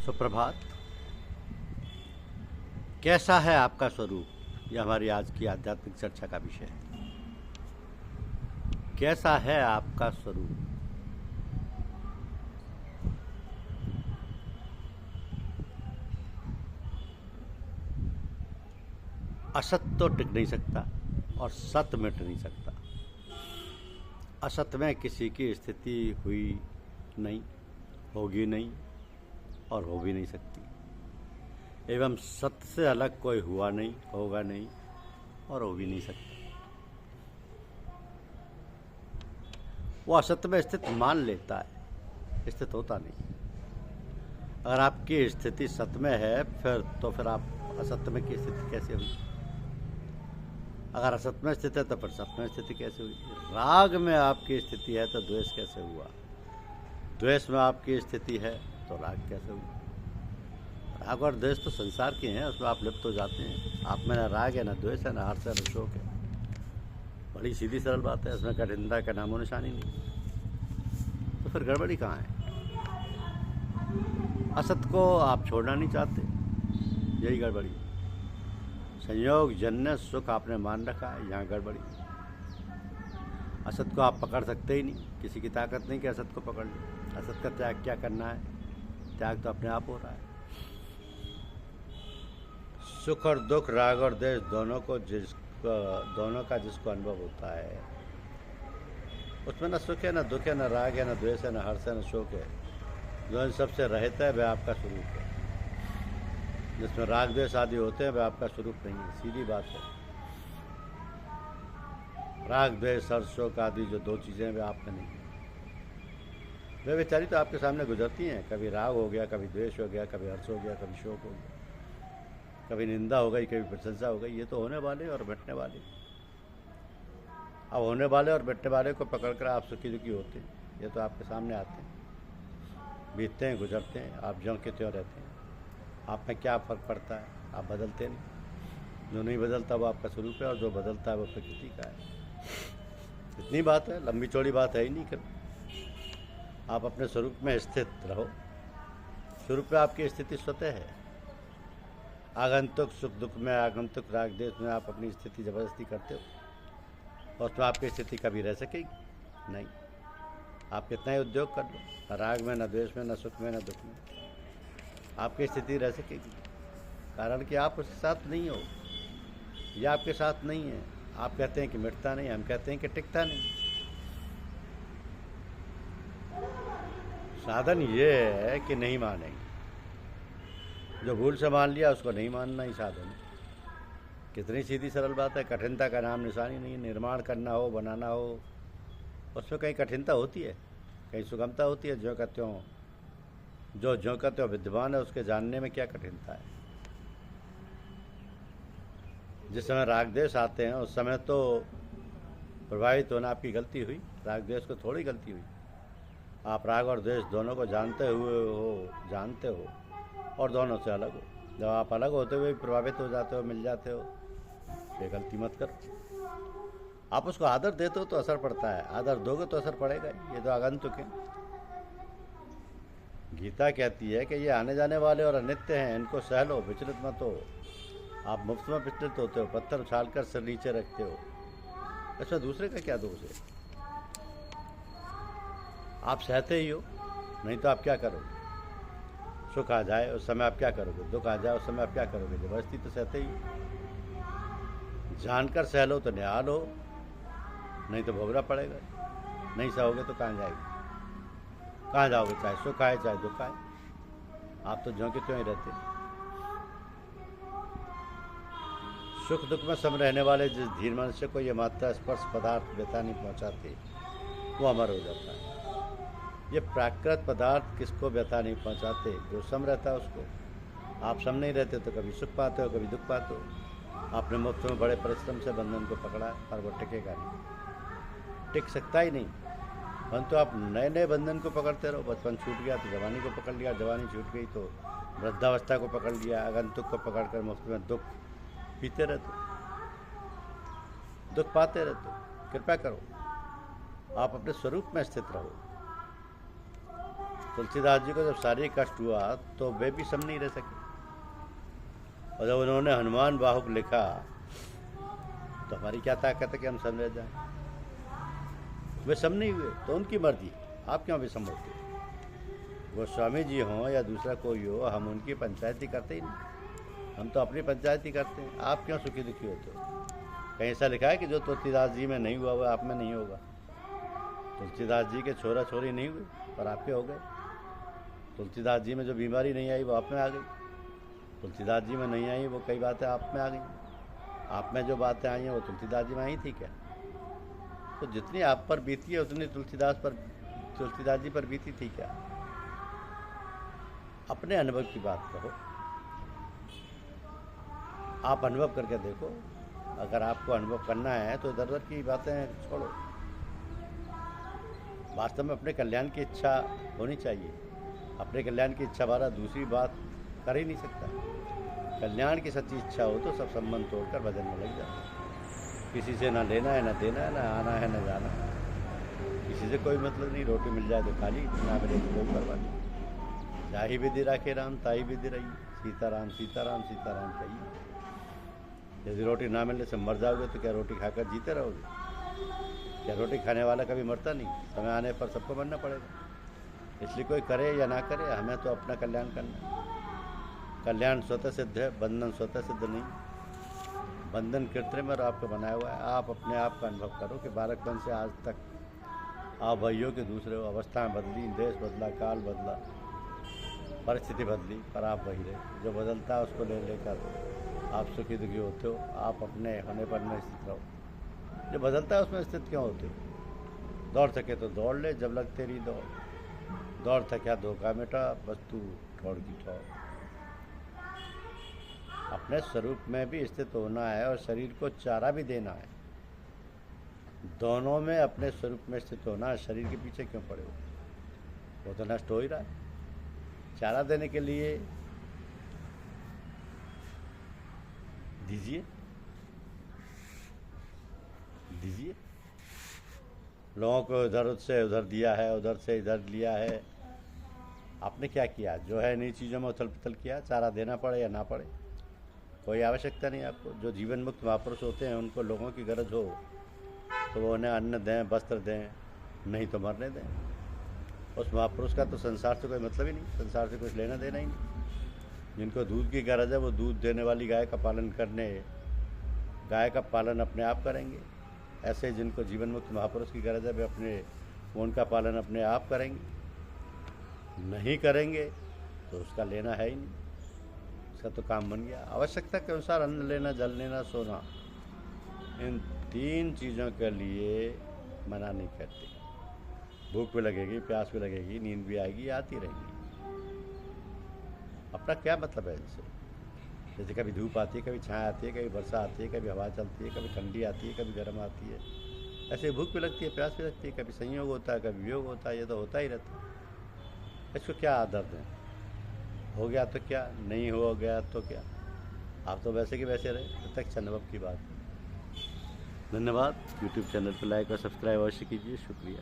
सुप्रभात। कैसा है आपका स्वरूप, यह हमारी आज की आध्यात्मिक चर्चा का विषय है। कैसा है आपका स्वरूप? असत तो टिक नहीं सकता और सत मिट नहीं सकता। असत में किसी की स्थिति हुई नहीं, होगी नहीं और हो भी नहीं सकती। एवं सत्य से अलग कोई हुआ नहीं, होगा नहीं और हो भी नहीं सकता। वो असत्य में स्थित मान लेता है, स्थित होता नहीं। अगर आपकी स्थिति सत्य में है फिर आप असत्य में की स्थिति कैसे हुई? अगर असत्य में स्थित है तो फिर सत्य में स्थिति कैसे हुई? राग में आपकी स्थिति है तो द्वेष कैसे हुआ? द्वेष में आपकी स्थिति है तो राग कैसे हुआ? राग और द्वेष तो संसार के हैं, उसमें आप लिप्त हो जाते हैं। आप में ना राग है, ना द्वेष है, ना हर्ष है, ना शोक है। बड़ी सीधी सरल बात है, इसमें कठिनता का नामो निशानी नहीं। तो फिर गड़बड़ी कहाँ है? असत को आप छोड़ना नहीं चाहते, यही गड़बड़ी। संयोग जन्य सुख आपने मान रखा है, यहाँ गड़बड़ी। असत को आप पकड़ सकते ही नहीं, किसी की ताकत नहीं कि असत को पकड़ लो। असत का त्याग क्या करना है? त्याग तो अपने आप हो रहा है। सुख और दुख, राग और द्वेष दोनों का जिसको अनुभव होता है, उसमें न सुख है, न दुख है, न राग है, न द्वेष है, न हर्ष है, न शोक है। जो इन सबसे रहित है वह आपका स्वरूप है। जिसमें राग द्वेष आदि होते हैं वह आपका स्वरूप नहीं है। सीधी बात है। राग द्वेष हर्ष शोक आदि जो दो चीज़ें वे आप में नहीं है। वे बेचारी तो आपके सामने गुजरती हैं। कभी राग हो गया, कभी द्वेष हो गया, कभी हर्ष हो गया, कभी शोक हो गया, कभी निंदा हो गई, कभी प्रशंसा हो गई। ये तो होने वाले और बैठने वाले। अब होने वाले और बैठने वाले को पकड़कर आप सुखी दुखी होते हैं, ये तो आपके सामने आते हैं, बीतते हैं, गुजरते हैं। आप ज्यों के त्यों रहते हैं। आप में क्या फ़र्क पड़ता है? आप बदलते नहीं। जो नहीं बदलता वो आपका स्वरूप है और जो बदलता है वो प्रकृति का है। इतनी बात है, लंबी चौड़ी बात है ही नहीं। कर आप अपने स्वरूप में स्थित रहो। स्वरूप में आपकी स्थिति स्वतः है। आगंतुक सुख दुख में, आगंतुक राग द्वेष में आप अपनी स्थिति जबरदस्ती करते हो और उसमें आपकी स्थिति कभी रह सकेगी नहीं। आप कितना ही उद्योग कर लो, न राग में, न द्वेष में, न सुख में, न दुख में आपकी स्थिति रह सकेगी। कारण कि आप उसके साथ नहीं हो, या आपके साथ नहीं है। आप कहते हैं कि मिटता नहीं, हम कहते हैं कि टिकता नहीं। साधन ये है कि नहीं मानेंगे। जो भूल से मान लिया उसको नहीं मानना ही साधन है। कितनी सीधी सरल बात है। कठिनता का नाम निशानी नहीं। निर्माण करना हो, बनाना हो, उसमें कहीं कठिनता होती है, कहीं सुगमता होती है। ज्यों का त्यों, जो ज्यों का त्यों विद्यमान है उसके जानने में क्या कठिनता है? जिस समय राग द्वेष आते हैं उस समय तो प्रभावित होना आपकी गलती हुई, राग द्वेष को थोड़ी गलती हुई। आप राग और द्वेष दोनों को जानते हो और दोनों से अलग हो। जब आप अलग होते हुए प्रभावित हो जाते हो, मिल जाते हो, ये गलती मत करो। आप उसको आदर देते हो तो असर पड़ता है, आदर दोगे तो असर पड़ेगा ही। ये तो आगंतुक है। गीता कहती है कि ये आने जाने वाले और अनित्य हैं, इनको सह लो, विचलित मत हो। आप मुफ्त में विचलित होते हो, पत्थर उछालकर सिर नीचे रखते हो, इसमें दूसरे का क्या दोष है? आप सहते ही हो, नहीं तो आप क्या करोगे? सुख आ जाए उस समय आप क्या करोगे? दुख आ जाए उस समय आप क्या करोगे? जबरदस्ती तो सहते ही हो। जानकर सह लो तो निहाल हो, नहीं तो भोगना पड़ेगा। नहीं सहोगे तो कहाँ जाएगी? कहाँ जाओगे? चाहे सुख आए चाहे दुख आए, आप तो ज्यों के त्यों ही रहते। सुख दुख में सम रहने वाले जिस धीर मनुष्य को ये मात्रा स्पर्श पदार्थ व्यथा नहीं पहुँचाते, वो अमर हो जाता है। ये प्राकृत पदार्थ किसको व्यथा नहीं पहुँचाते? जो सम रहता है उसको। आप सम नहीं रहते तो कभी सुख पाते हो, कभी दुख पाते हो। आपने मुफ्त में बड़े परिश्रम से बंधन को पकड़ा पर वो टिकेगा नहीं, टिक सकता ही नहीं। परंतु आप नए नए बंधन को पकड़ते रहो। बचपन छूट गया तो जवानी को पकड़ लिया, जवानी छूट गई तो वृद्धावस्था को पकड़ लिया, आगंतुक को पकड़कर मुफ्त में दुख पीते रहते, दुख पाते रहते। कृपया करो, आप अपने स्वरूप में स्थित रहो। तुलसीदास जी को जब शारीरिक कष्ट हुआ तो वे भी सम नहीं रह सके, और जब उन्होंने हनुमान बाहुक लिखा तो हमारी क्या ताकत है कि हम समझ जाएं। वे सम नहीं हुए तो उनकी मर्जी, आप क्यों विषम होते? गोस्वामी जी हों या दूसरा कोई हो, हम उनकी पंचायत ही करते ही नहीं, हम तो अपनी पंचायत ही करते हैं। आप क्यों सुखी दुखी होते हो? कहीं ऐसा लिखा है कि जो तुलसीदास जी में नहीं हुआ वह आप में नहीं होगा? तुलसीदास जी के छोरा छोरी नहीं हुए पर आपके हो गए। तुलसीदास जी में जो बीमारी नहीं आई वो आप में आ गई। तुलसीदास जी में नहीं आई वो कई बातें आप में आ गई। आप में जो बातें आई हैं वो तुलसीदास जी में आई थी क्या? तो जितनी आप पर बीती है उतनी तुलसीदास जी पर बीती थी क्या? अपने अनुभव की बात कहो, आप अनुभव करके देखो। अगर आपको अनुभव करना है तो इधर उधर की बातें छोड़ो। वास्तव में अपने कल्याण की इच्छा होनी चाहिए। अपने कल्याण की इच्छा वाला दूसरी बात कर ही नहीं सकता। कल्याण की सच्ची इच्छा हो तो सब संबंध तोड़कर भजन में लग जाए। किसी से ना लेना है, ना देना है, ना आना है, ना जाना है। किसी से कोई मतलब नहीं। रोटी मिल जाए तो खा ली, ना मिले तो कोई परवाह नहीं। जाही विधि राखे राम, ताही विधि रही। सीताराम सीताराम सीताराम कहिए। यदि रोटी ना मिलने से मर जाओगे तो क्या रोटी खाकर जीते रहोगे? क्या रोटी खाने वाला कभी मरता नहीं? समय आने पर सबको मरना पड़ेगा। इसलिए कोई करे या ना करे, हमें तो अपना कल्याण करना है। कल्याण स्वतः सिद्ध है, बंधन स्वतः सिद्ध नहीं। बंधन कृत्रिम और आपको बनाया हुआ है। आप अपने आप का अनुभव करो कि बालकपन से आज तक आप भाइयों के दूसरे हो। अवस्थाएं बदली, देश बदला, काल बदला, परिस्थिति बदली, पर आप वही रहे। जो बदलता है उसको ले लेकर आप सुखी दुखी होते हो। आप अपने होने पर में स्थित रहो। जो बदलता है उसमें स्थित क्यों होते हो? दौड़ सके तो दौड़ ले, जब लग तेरी दौड़ थका धोखा मिटा, बस तू ठौड़ की ठौड़। अपने स्वरूप में भी स्थित होना है और शरीर को चारा भी देना है। दोनों में अपने स्वरूप में स्थित होना है। शरीर के पीछे क्यों पड़े हो? वो तो नष्ट हो ही रहा है। चारा देने के लिए दीजिए। लोगों को इधर से उधर दिया है, उधर से इधर लिया है। आपने क्या किया? जो है इन्हीं चीज़ों में उथल पुथल किया। चारा देना पड़े या ना पड़े, कोई आवश्यकता नहीं आपको। जो जीवन मुक्त महापुरुष होते हैं उनको लोगों की गरज हो तो वो उन्हें अन्न दें, वस्त्र दें, नहीं तो मरने दें। उस महापुरुष का तो संसार से कोई मतलब ही नहीं, संसार से कुछ लेना देना ही नहीं। जिनको दूध की गरज है वो दूध देने वाली गाय का पालन अपने आप करेंगे। ऐसे जिनको जीवन मुक्त महापुरुष की गरज है वे उनका पालन अपने आप करेंगे। नहीं करेंगे तो उसका लेना है ही नहीं, उसका तो काम बन गया। आवश्यकता के अनुसार अन्न लेना, जल लेना, सोना, इन 3 चीज़ों के लिए मना नहीं करते। भूख भी लगेगी, प्यास भी लगेगी, नींद भी आएगी, आती रहेगी। अपना क्या मतलब है इनसे? जैसे कभी धूप आती है, कभी छाया आती है, कभी वर्षा आती है, कभी हवा चलती है, कभी ठंडी आती है, कभी गर्म आती है। ऐसे भूख भी लगती है, प्यास भी लगती है, कभी संयोग होता है, कभी वियोग होता है। ये तो होता ही रहता है। इसको क्या आदर दें? हो गया तो क्या, नहीं हो गया तो क्या? आप तो वैसे कि वैसे रहे। प्रत्यक्ष अनुभव की बात। धन्यवाद। यूट्यूब चैनल पर लाइक और सब्सक्राइब अवश्य कीजिए। शुक्रिया।